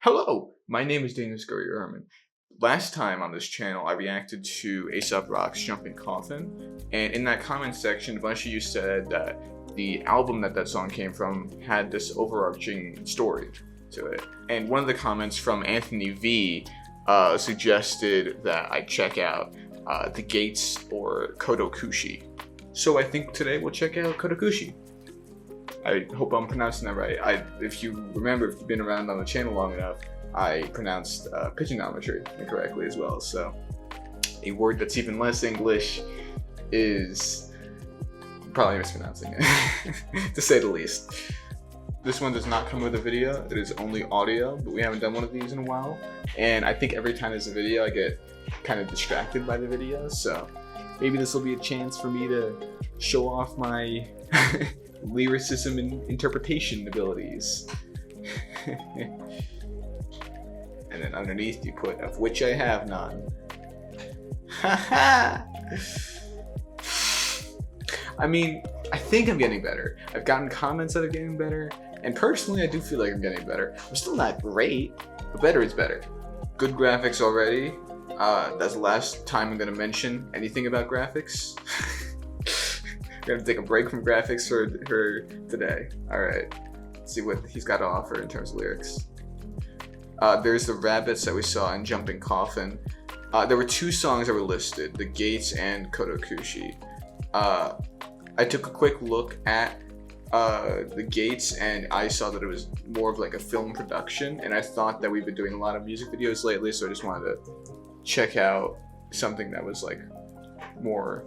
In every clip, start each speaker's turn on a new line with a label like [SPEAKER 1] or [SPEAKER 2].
[SPEAKER 1] Hello, my name is Scuria-Herman. Last time on this channel, I reacted to Aesop Rock's Jumping Coffin, and in that comment section, a bunch of you said that the album that song came from had this overarching story to it. And one of the comments from Anthony V suggested that I check out The Gates or Kodokushi. So I think today we'll check out Kodokushi. I hope I'm pronouncing that right. If you remember, if you've been around on the channel long enough, I pronounced pigeonometry incorrectly as well. So a word that's even less English is probably mispronouncing it, to say the least. This one does not come with a video. It is only audio, but we haven't done one of these in a while. And I think every time there's a video, I get kind of distracted by the video. So maybe this will be a chance for me to show off my lyricism and interpretation abilities. And then underneath you put, of which I have none. I mean, I think I'm getting better. I've gotten comments that are getting better, and personally I do feel like I'm getting better. I'm still not great, but better is better. Good graphics already. That's the last time I'm gonna mention anything about graphics. We're gonna take a break from graphics for today. Alright, let's see what he's got to offer in terms of lyrics. There's the rabbits that we saw in Jumping Coffin. There were two songs that were listed, The Gates and Kodokushi. I took a quick look at The Gates and I saw that it was more of like a film production, and I thought that we've been doing a lot of music videos lately, so I just wanted to check out something that was like more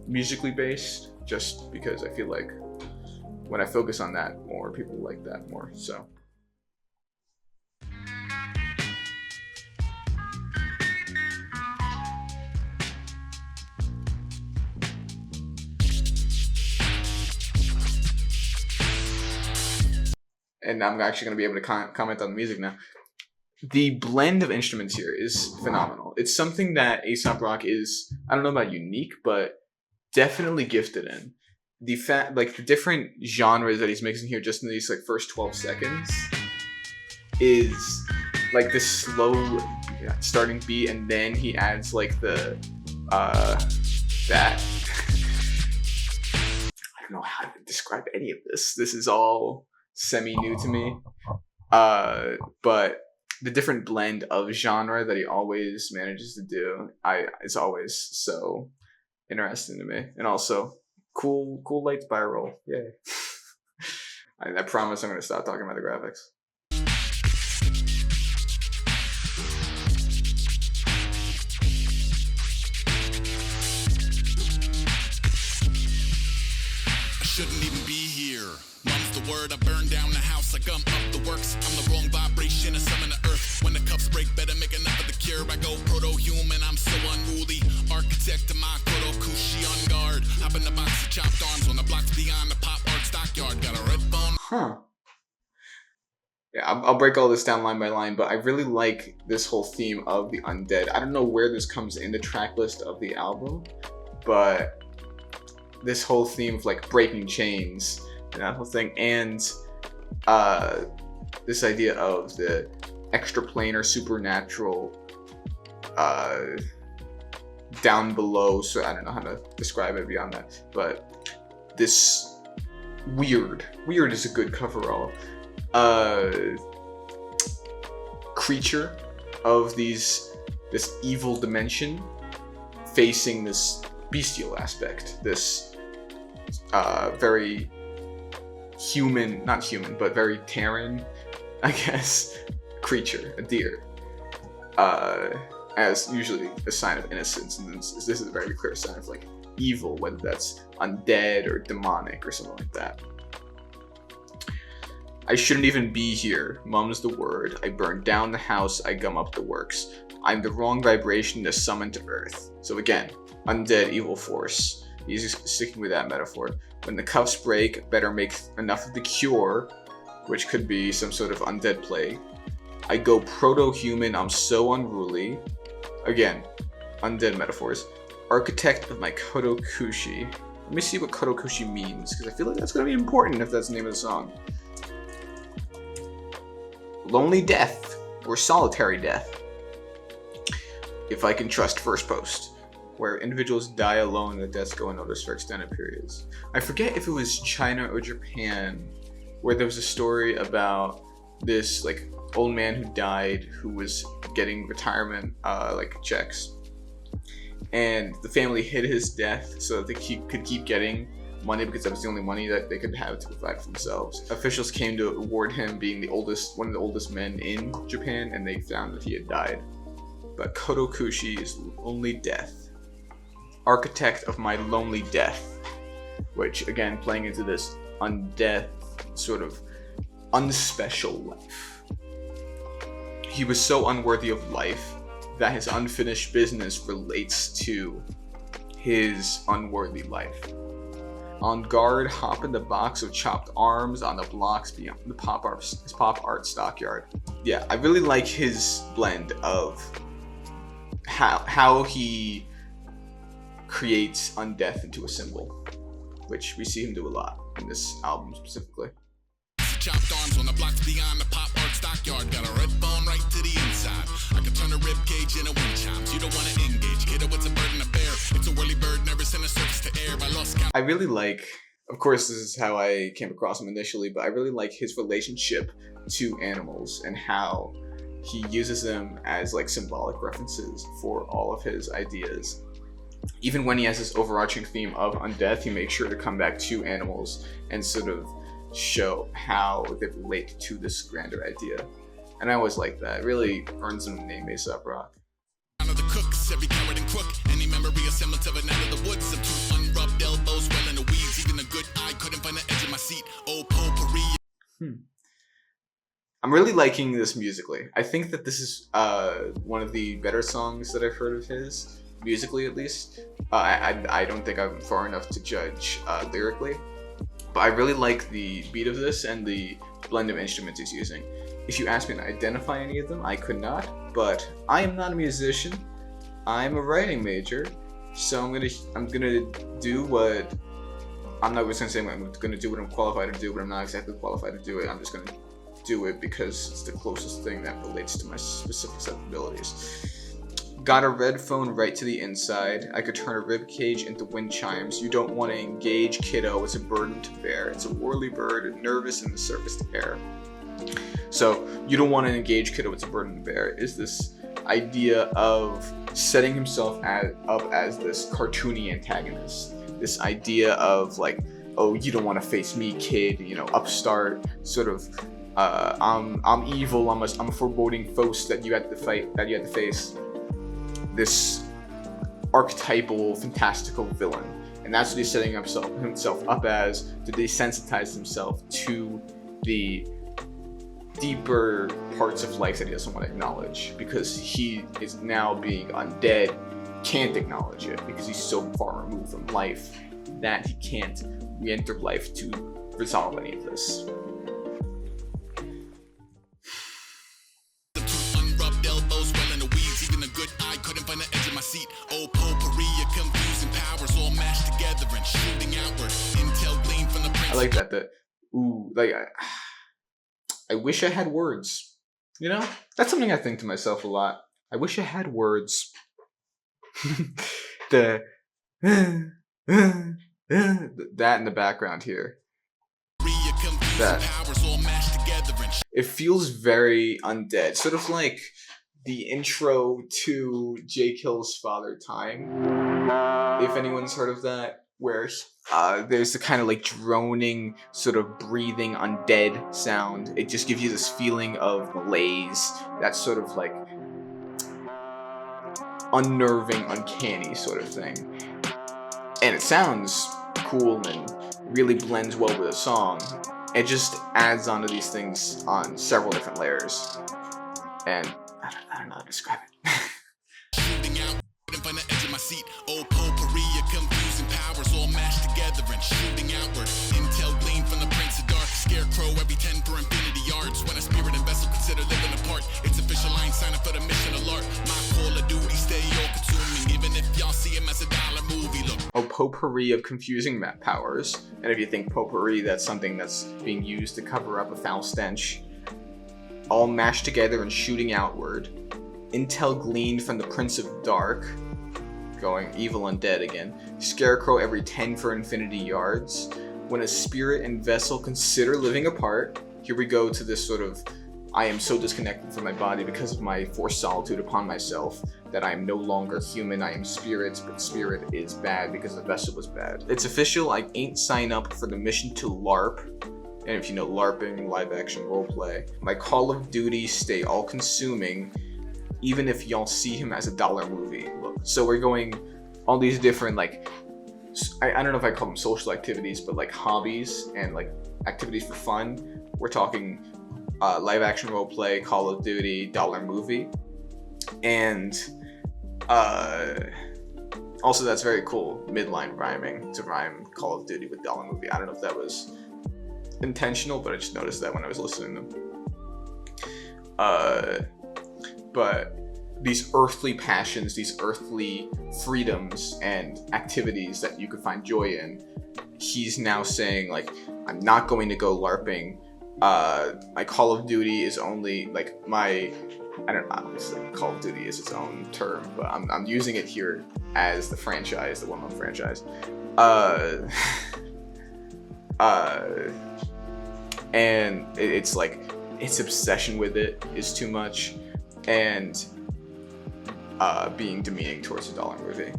[SPEAKER 1] musically based, just because I feel like when I focus on that more, people like that more. So and I'm actually going to be able to comment on the music now. The blend of instruments here is phenomenal. It's something that Aesop Rock is, I don't know about unique, but definitely gifted in. The different genres that he's mixing here just in these like first 12 seconds is like this slow starting beat, and then he adds like the that. I don't know how to describe any of this. This is all semi-new to me. But the different blend of genre that he always manages to do, is always so interesting to me. And also cool light spiral. Yay. I promise I'm going to stop talking about the graphics.
[SPEAKER 2] I shouldn't even be here. Mum's the word. I burn down the house. I gum up the works. I'm the wrong vibration. I summon the earth. When the cups break, better make enough of the cure. I go proto-human. I'm so unruly. Architect of my Kodokushi on guard. Hop in the box of chopped arms on the blocks beyond the pop art stockyard. Got a red bone.
[SPEAKER 1] Huh. Yeah, I'll break all this down line by line, but I really like this whole theme of the undead. I don't know where this comes in the track list of the album, but this whole theme of like breaking chains and that whole thing, and this idea of the extraplanar supernatural down below, so I don't know how to describe it beyond that, but this weird is a good coverall, creature of this evil dimension facing this bestial aspect, this very human, not human, but very Terran, I guess, creature, a deer, as usually a sign of innocence, and this is a very clear sign of like evil, whether that's undead or demonic or something like that. I shouldn't even be here. Mum's the word. I burn down the house. I gum up the works. I'm the wrong vibration to summon to earth. So again, undead evil force. He's sticking with that metaphor. When the cuffs break, better make enough of the cure, which could be some sort of undead plague. I go proto-human. I'm so unruly. Again, undead metaphors. Architect of my Kodokushi. Let me see what Kodokushi means, because I feel like that's going to be important if that's the name of the song. lonely death or solitary death, if I can trust first post, where individuals die alone and the deaths go unnoticed for extended periods. I forget if it was China or Japan, where there was a story about this like old man who died, who was getting retirement like checks, and the family hid his death so that he could keep getting money, because that was the only money that they could have to provide for themselves. Officials came to award him being one of the oldest men in Japan, and they found that he had died. But Kodokushi is lonely death, architect of my lonely death, which again playing into this undeath sort of unspecial life. He was so unworthy of life that his unfinished business relates to his unworthy life. On guard, hop in the box of chopped arms on the blocks beyond the pop art stockyard. Yeah, I really like his blend of how he creates undeath into a symbol, which we see him do a lot in this album specifically.
[SPEAKER 2] Chopped arms on the blocks beyond the pop art stockyard. Got a red bone right to the inside. I can turn a rib cage into wind chimes. You don't want to engage, kiddo. It's a bird and a bear. It's a whirly bird, nervous in a surface to air. I lost count.
[SPEAKER 1] I really like, of course, this is how I came across him initially, but I really like his relationship to animals and how he uses them as like symbolic references for all of his ideas. Even when he has this overarching theme of undeath, he makes sure to come back to animals and sort of show how they relate to this grander idea. And I always like that. It really earns him the name Aesop Rock.
[SPEAKER 2] The cooks, every coward and crook, any memory a semblance of a night of the woods, some two unrubbed elbows well in the weeds, even a good eye couldn't find the edge of my seat. Oh, potpourri.
[SPEAKER 1] I'm really liking this musically. I think that this is one of the better songs that I've heard of his, musically at least. I don't think I'm far enough to judge lyrically, but I really like the beat of this and the blend of instruments he's using. If you ask me to identify any of them, I could not, but I am not a musician. I'm a writing major, so I'm gonna do what I'm not just gonna say I'm gonna do what I'm qualified to do, but I'm not exactly qualified to do it. I'm just gonna do it because it's the closest thing that relates to my specific set of abilities. Got a red phone right to the inside. I could turn a rib cage into wind chimes. You don't want to engage, kiddo. It's a burden to bear. It's a whirly bird, nervous in the surface to air. So you don't want to engage, kiddo. It's a burden to bear. Is this idea of setting himself up as this cartoony antagonist? This idea of like, oh, you don't want to face me, kid. You know, upstart sort of. I'm evil. I'm a foreboding foe that you had to fight. That you had to face. This archetypal, fantastical villain, and that's what he's setting himself up as, to desensitize himself to the deeper parts of life that he doesn't want to acknowledge, because he is now being undead, can't acknowledge it because he's so far removed from life that he can't re-enter life to resolve any of this.
[SPEAKER 2] Oh, potpourri, confusing powers all mashed together and shooting outward. Intel gleaned from the prince.
[SPEAKER 1] I like that. Ooh, like I wish I had words. You know, that's something I think to myself a lot. I wish I had words. That in the background here. That it feels very undead, sort of like the intro to J. Kill's Father Time, if anyone's heard of that, where there's the kind of like droning, sort of breathing undead sound. It just gives you this feeling of malaise, that sort of like unnerving, uncanny sort of thing. And it sounds cool and really blends well with the song. It just adds onto these things on several different layers. And I don't know how to describe it.
[SPEAKER 2] Shooting out, couldn't find the edge of my seat. Oh, potpourri, confusing powers all mashed together and shooting outward. Intel gleaned from the Prince of Dark. Scarecrow every 10 for infinity yards. When a spirit and vessel consider living apart, it's official. I ain't signing for the mission alert. My call of duty stay all consuming, even if y'all see him as a dollar movie. Look.
[SPEAKER 1] Oh, potpourri of confusing map powers. And if you think potpourri, that's something that's being used to cover up a foul stench. all mashed together and shooting outward. Intel gleaned from the Prince of Dark, going evil undead again. Scarecrow every 10 for infinity yards. When a spirit and vessel consider living apart, here we go to this sort of, I am so disconnected from my body because of my forced solitude upon myself that I am no longer human, I am spirit, but spirit is bad because the vessel was bad. It's official, I ain't sign up for the mission to LARP. And if you know LARPing, live action roleplay, my Call of Duty stay all consuming, even if y'all see him as a dollar movie. Look, so we're going all these different, like, I don't know if I call them social activities, but like hobbies and like activities for fun. We're talking live action roleplay, Call of Duty, dollar movie. And also that's very cool, midline rhyming, to rhyme Call of Duty with dollar movie. I don't know if that was intentional, but I just noticed that when I was listening to them. But these earthly passions, these earthly freedoms and activities that you could find joy in, he's now saying, like, I'm not going to go LARPing. My Call of Duty is only, like, I don't know, obviously Call of Duty is its own term, but I'm using it here as the franchise, the well-known franchise. And it's like, its obsession with it is too much, and being demeaning towards a dollar movie.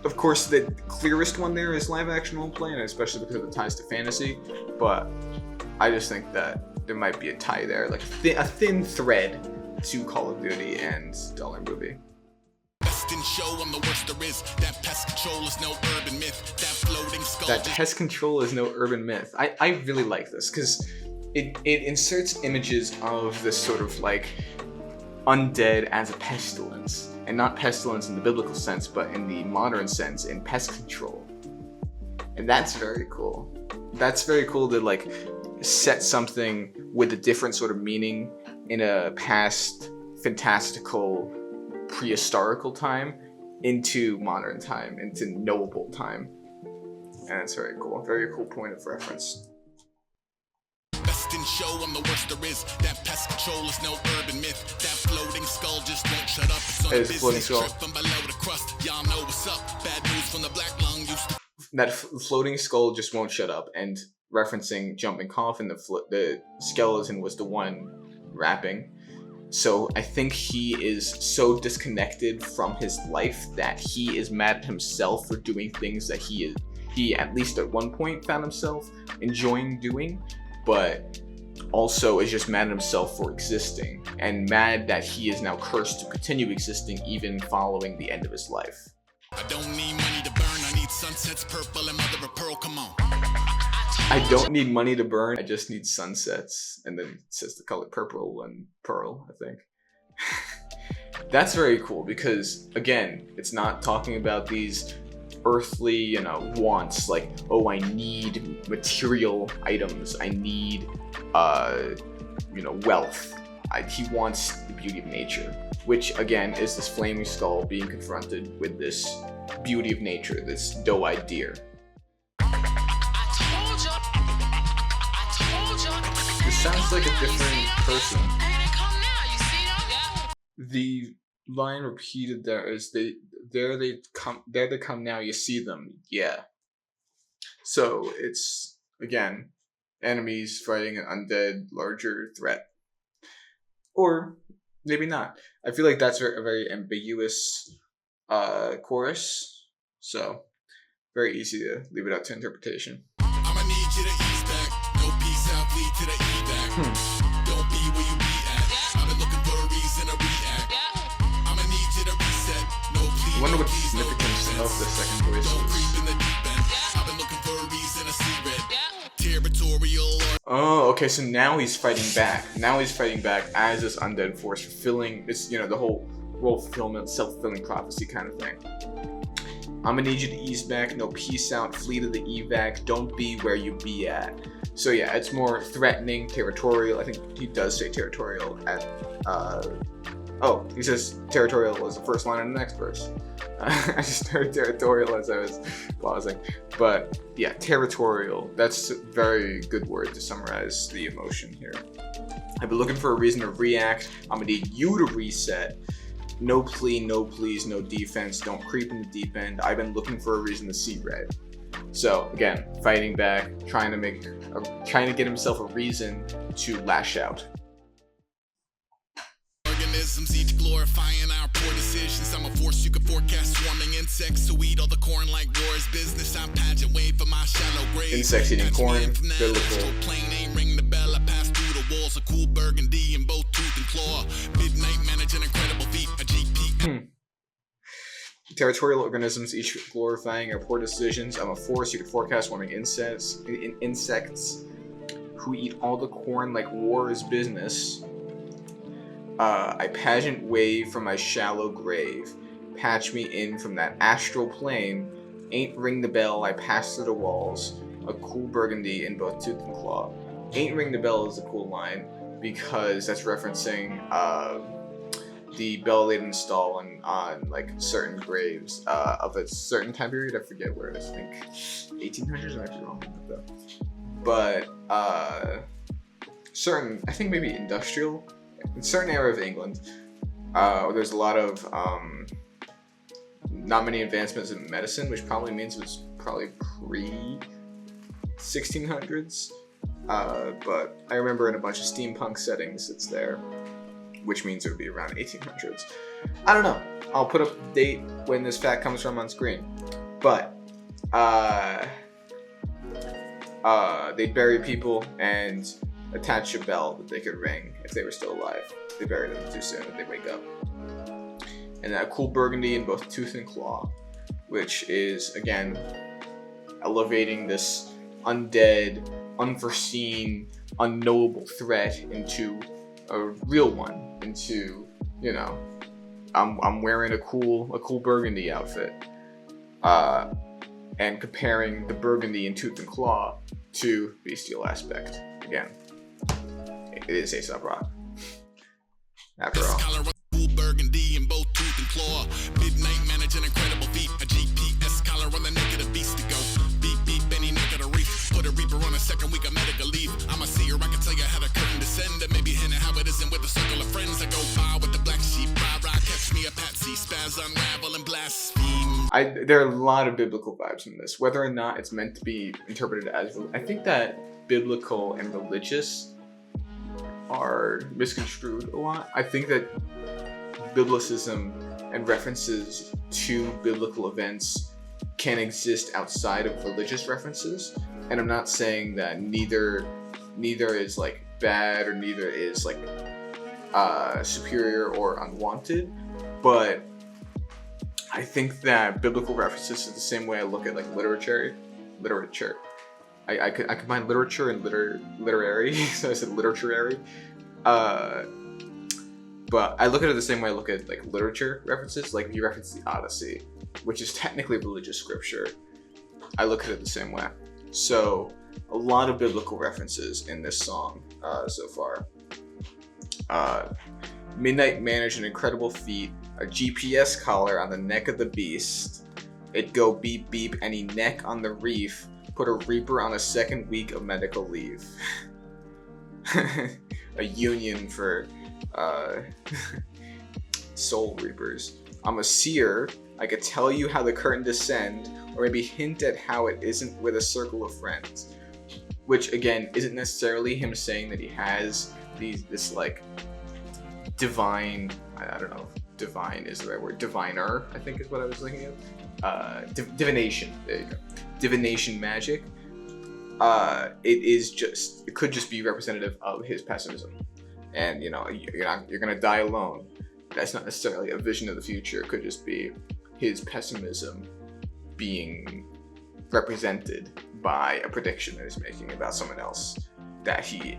[SPEAKER 1] Of course, the clearest one there is live action roleplay, and especially because of the ties to fantasy, but I just think that there might be a tie there, like a thin thread to Call of Duty and dollar movie.
[SPEAKER 2] Show, I'm the worst there is. That pest control is no urban myth. That floating skull.
[SPEAKER 1] That pest control is no urban myth. I really like this because it inserts images of this sort of like undead as a pestilence, and not pestilence in the biblical sense, but in the modern sense, in pest control. And that's very cool. That's very cool to like set something with a different sort of meaning in a past fantastical prehistorical time into modern time, into knowable time. And it's very cool. Very cool point of reference.
[SPEAKER 2] Best in show, I'm the worst there is. That pest control is no urban myth. That floating skull just won't shut up. It's on a business trip. I'm below the crust. Y'all know what's up. Bad news from the black lung used to...
[SPEAKER 1] That floating skull just won't shut up. And referencing Jumping Coffin, the skeleton was the one rapping. So I think he is so disconnected from his life that he is mad at himself for doing things that he at least at one point found himself enjoying doing, but also is just mad at himself for existing, and mad that he is now cursed to continue existing even following the end of his life.
[SPEAKER 2] I don't need money to burn, I need sunsets purple and mother of pearl, come on.
[SPEAKER 1] I don't need money to burn, I just need sunsets. And then it says the color purple and pearl, I think. That's very cool because, again, it's not talking about these earthly, wants, like, oh, I need material items, I need, wealth. He wants the beauty of nature, which, again, is this flaming skull being confronted with this beauty of nature, this doe-eyed deer. This sounds like a different person. The line repeated there is there they come now, you see them. Yeah. So it's, again, enemies fighting an undead larger threat. Or maybe not. I feel like that's a very ambiguous chorus. So very easy to leave it up to interpretation.
[SPEAKER 2] I'ma need you to ease back. No peace out, lead to the evac. Don't be where you be at. I've been looking for a reason to react. I'ma need you to reset. No plea.
[SPEAKER 1] I wonder what the significance of the second voice
[SPEAKER 2] Don't
[SPEAKER 1] is.
[SPEAKER 2] creep in the deep end. I've been looking for a reason to see red. Territorial.
[SPEAKER 1] Oh, okay, so now he's fighting back. Now he's fighting back as this undead force, fulfilling this, the whole role fulfillment, self-fulfilling prophecy kind of thing. I'm gonna need you to ease back, no peace out, flee to the evac, don't be where you be at. So yeah, it's more threatening, territorial. I think he does say territorial at Oh, he says territorial was the first line in the next verse. I just heard territorial as I was pausing. But yeah, territorial, that's a very good word to summarize the emotion here. I've been looking for a reason to react. I'm gonna need you to reset. No plea, no please, no defense. Don't creep in the deep end. I've been looking for a reason to see red. So again, fighting back, trying to get himself a reason to lash out.
[SPEAKER 2] Organisms each glorifying our poor decisions. I'm a force you can forecast, swarming insects who eat all the corn like war is business. I'm pageant wait for my shallow grave.
[SPEAKER 1] Insects eating corn, biblical.
[SPEAKER 2] Plane ain't ring the bell. I pass through the walls of cool burgundy in both tooth and claw. Midnight managing incredible feat. A GP.
[SPEAKER 1] Territorial organisms each glorifying our poor decisions. I'm a force you can forecast, swarming insects who eat all the corn like war is business. I pageant wave from my shallow grave. Patch me in from that astral plane. Ain't ring the bell, I pass through the walls. A cool burgundy in both tooth and claw. Ain't ring the bell is a cool line because that's referencing the bell they'd install on like certain graves of a certain time period. I forget where it is. I think 1800s. I'm actually wrong with that. But certain, I think maybe industrial. In certain area of England, there's a lot of not many advancements in medicine, which probably means it was probably pre-1600s. But I remember in a bunch of steampunk settings it's there, which means it would be around 1800s. I don't know. I'll put up the date when this fact comes from on screen. But they'd bury people and attach a bell that they could ring if they were still alive. They buried them too soon that they wake up. And a cool burgundy in both tooth and claw, which is again elevating this undead, unforeseen, unknowable threat into a real one. Into, you know, I'm wearing a cool burgundy outfit, and comparing the burgundy in tooth and claw to bestial aspect again. It is Aesop rock. After all.
[SPEAKER 2] Cool burgundy in both tooth and claw. Midnight managing incredible feat. A GPS collar on the neck of the beast to go. Beep beep, any neck of the reef. Put a reaper on a second week of medical leave. I'm a seer, I can tell you how the curtain descend. And maybe hint at how it isn't with a circle of friends. I go by with the black sheep. Rah, catch me a patsy. Spaz unravel and blaspheme.
[SPEAKER 1] There are a lot of biblical vibes in this. Whether or not it's meant to be interpreted as, I think that biblical and religious are misconstrued a lot. I think that biblicism and references to biblical events can exist outside of religious references, and I'm not saying that neither is like bad or neither is like superior or unwanted, but I think that biblical references is the same way I look at like literature. I combine literature and literary, so I said literary. But I look at it the same way I look at like literature references. Like if you reference the Odyssey, which is technically religious scripture, I look at it the same way. So a lot of biblical references in this song so far. Midnight managed an incredible feat. A GPS collar on the neck of the beast. It go beep beep any neck on the reef. Put a reaper on a second week of medical leave. A union for soul reapers. I'm a seer. I could tell you how the curtain descend, or maybe hint at how it isn't with a circle of friends. Which again isn't necessarily him saying that he has this like divine, I don't know, divine is the right word, diviner, I think is what I was thinking of. Divination, there you go. Divination magic. It could just be representative of his pessimism. And you know, you're gonna die alone. That's not necessarily a vision of the future. It could just be his pessimism being represented by a prediction that he's making about someone else that he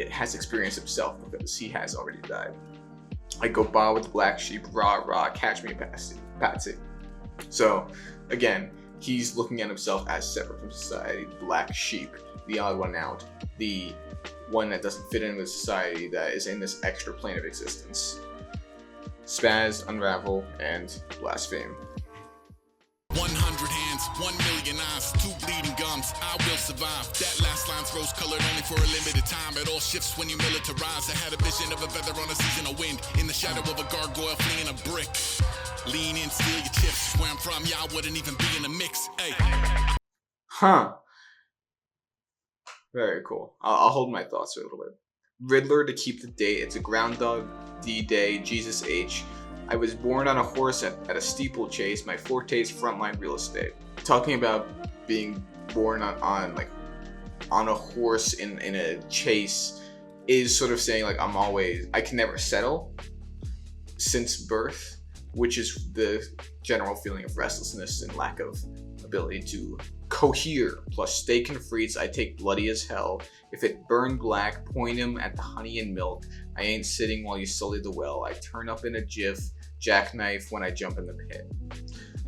[SPEAKER 1] has experienced himself because he has already died. I go by with the black sheep, rah, catch me a patsy. So again, he's looking at himself as separate from society, the black sheep, the odd one out, the one that doesn't fit in with society, that is in this extra plane of existence. spaz, unravel, and blaspheme.
[SPEAKER 2] 100 hands, 1 million eyes, 2 bleeding gums, I will survive. That last line's rose colored only for a limited time. It all shifts when you militarize. I had a vision of a feather on a seasonal wind, in the shadow of a gargoyle fleeing a brick. Lean in, steal your chips. Where I'm from, y'all wouldn't even be in the mix. Hey.
[SPEAKER 1] Huh. Very cool. I'll hold my thoughts for a little bit. Riddler to keep the date. It's a Groundhog D-Day. Jesus H. I was born on a horse at a steeplechase. My forte is frontline real estate. Talking about being born on a horse in a chase is sort of saying like I can never settle since birth, which is the general feeling of restlessness and lack of ability to cohere. Plus steak and frites, I take bloody as hell. If it burn black, point him at the honey and milk. I ain't sitting while you sully the well. I turn up in a jiff, jackknife when I jump in the pit.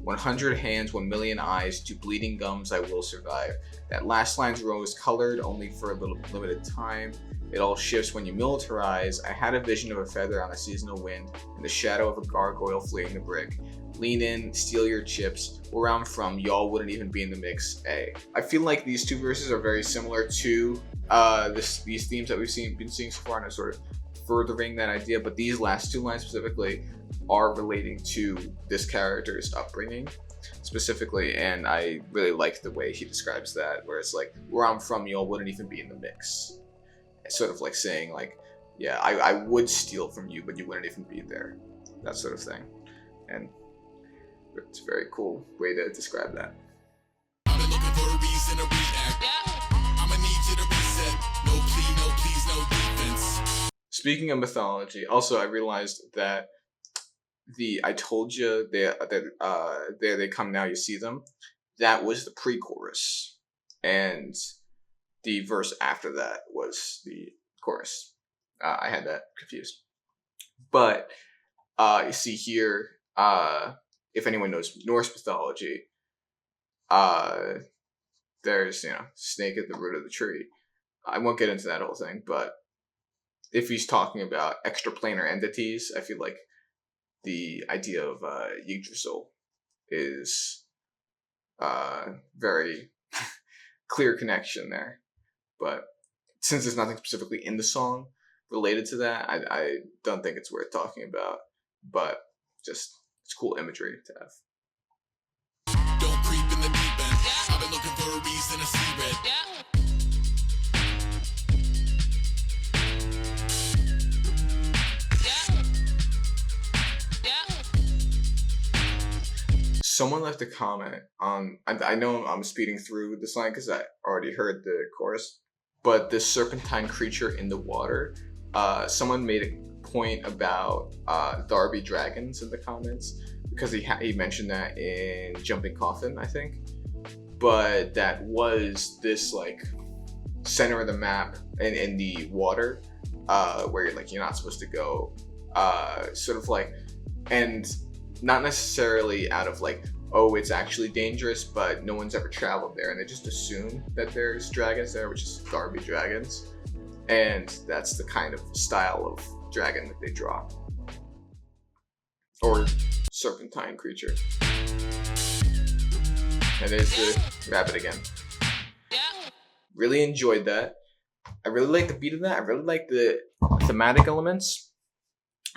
[SPEAKER 1] 100 hands, 1 million eyes, 2 bleeding gums, I will survive. That last line's rose colored only for a little limited time. It all shifts when you militarize. I had a vision of a feather on a seasonal wind, in the shadow of a gargoyle fleeing the brick. Lean in, steal your chips. Where I'm from, y'all wouldn't even be in the mix. I feel like these two verses are very similar to these themes that we've been seeing so far, and are sort of furthering that idea. But these last 2 lines specifically are relating to this character's upbringing specifically, and I really like the way he describes that, where it's like, where I'm from, y'all wouldn't even be in the mix. It's sort of like saying like, yeah, I would steal from you, but you wouldn't even be there. That sort of thing. And it's a very cool way to describe that.
[SPEAKER 2] I've been looking for a reason to react. I'ma need you to reset. No plea, no please, no defense.
[SPEAKER 1] Speaking of mythology, also I realized that I told you there they come now, you see them. That was the pre-chorus, and the verse after that was the chorus. I had that confused, but you see here, if anyone knows Norse mythology, there's snake at the root of the tree. I won't get into that whole thing, but if he's talking about extraplanar entities, I feel like the idea of Yggdrasil is very clear connection there. But since there's nothing specifically in the song related to that, I don't think it's worth talking about. But just, it's cool imagery to have.
[SPEAKER 2] Don't creep in the deep end. I've been looking for a reason to see red.
[SPEAKER 1] Someone left a comment on, I know I'm speeding through this line because I already heard the chorus, but this serpentine creature in the water, someone made a point about Darby dragons in the comments, because he mentioned that in Jumping Coffin, I think. But that was this like center of the map in the water, where you're not supposed to go, sort of like, and not necessarily out of like, oh, it's actually dangerous, but no one's ever traveled there, and they just assume that there's dragons there, which is Darby dragons, and that's the kind of style of dragon that they draw, or serpentine creature. And there's the rabbit again. Really enjoyed that. I really like the beat of that. I really like the thematic elements.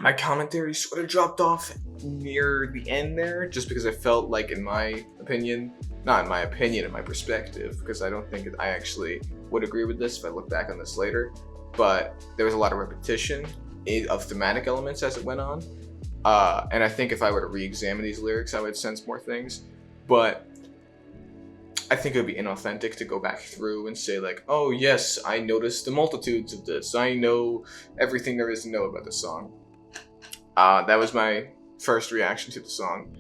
[SPEAKER 1] My commentary sort of dropped off near the end there, just because I felt like, in my opinion, not in my opinion, in my perspective, because I don't think I actually would agree with this if I look back on this later, but there was a lot of repetition of thematic elements as it went on. And I think if I were to re-examine these lyrics, I would sense more things, but I think it would be inauthentic to go back through and say like, oh yes, I noticed the multitudes of this, I know everything there is to know about the song. That was my first reaction to the song.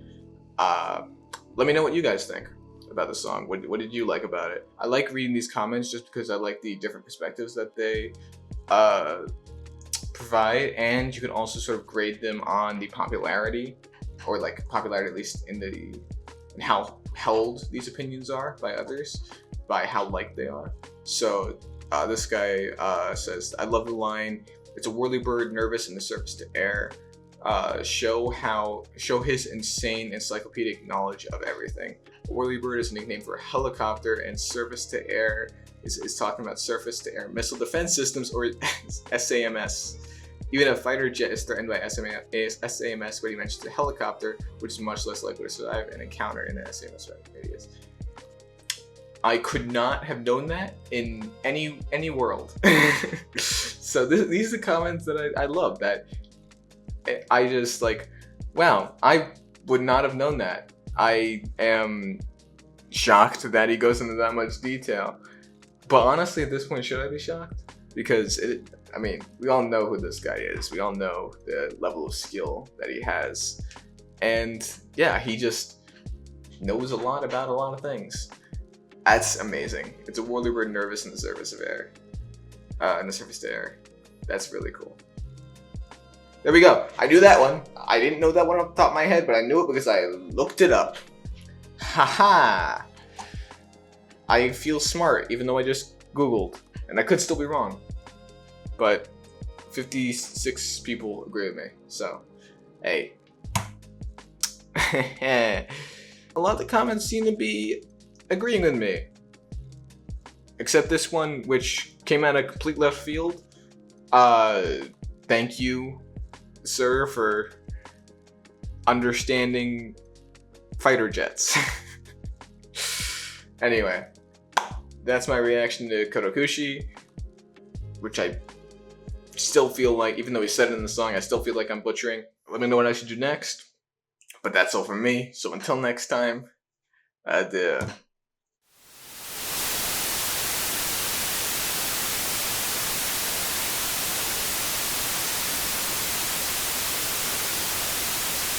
[SPEAKER 1] Let me know what you guys think about the song. What did you like about it? I like reading these comments just because I like the different perspectives that they provide, and you can also sort of grade them on the popularity, or like popularity at least in how held these opinions are by others, by how liked they are. So this guy says, I love the line, it's a whirly bird nervous in the surface to air. show his insane encyclopedic knowledge of everything. Whirlybird is a nickname for a helicopter, and surface to air is talking about surface to air missile defense systems, or SAMS. Even a fighter jet is threatened by SAMS, but he mentions a helicopter, which is much less likely to survive an encounter in the SAMS radius. I could not have known that in any world. So these are the comments that I love, that I just like, wow, I would not have known that. I am shocked that he goes into that much detail. But honestly, at this point, should I be shocked? Because we all know who this guy is. We all know the level of skill that he has. And yeah, he just knows a lot about a lot of things. That's amazing. It's a Whirlybird nervous in the surface of air. In the surface to air. That's really cool. There we go. I knew that one. I didn't know that one off the top of my head, but I knew it because I looked it up. Haha. I feel smart, even though I just Googled. And I could still be wrong. But 56 people agree with me. So, hey. A lot of the comments seem to be agreeing with me. Except this one, which came out of complete left field. Thank you, sir, for understanding fighter jets. Anyway, that's my reaction to Kodokushi, which I still feel like, even though he said it in the song, I still feel like I'm butchering. Let me know what I should do next. But that's all from me. So until next time, adieu.